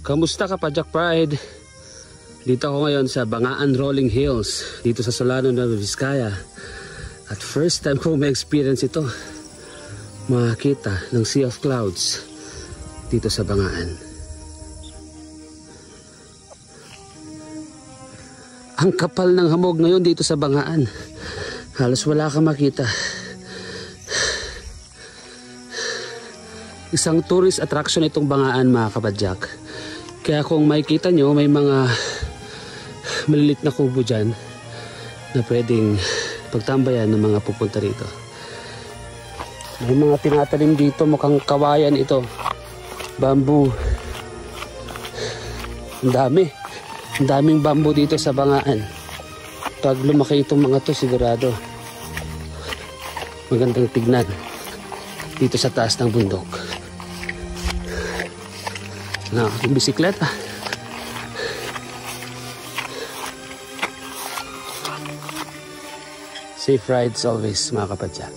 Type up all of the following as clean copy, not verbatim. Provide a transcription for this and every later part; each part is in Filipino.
Kamusta ka pa, Jack Pride? Dito ako ngayon sa Bangaan Rolling Hills, dito sa Solano, Nueva Vizcaya. At first time ko ma-experience ito, makakita ng Sea of Clouds dito sa Bangaan. Ang kapal ng hamog ngayon dito sa Bangaan, halos wala kang makita. Isang tourist attraction itong Bangaan, mga kapadyak. Kaya kung makikita nyo, may mga malilit na kubo dyan na pwedeng pagtambayan ng mga pupunta rito. May mga tinatanim dito, mukhang kawayan ito, bamboo. Ang daming bamboo dito sa Bangaan. Pag lumaki itong mga to, sigurado magandang tignan dito sa taas ng bundok. Ang aking bisikleta. Safe rides always, mga kapadyak.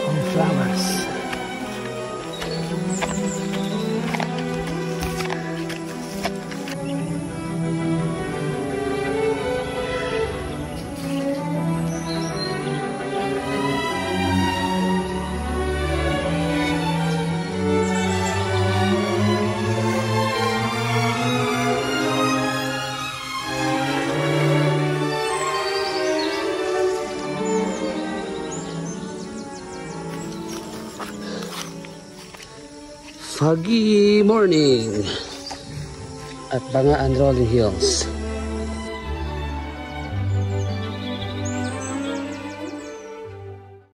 Oh, flowers. Foggy morning at Bangaan Rolling Hills.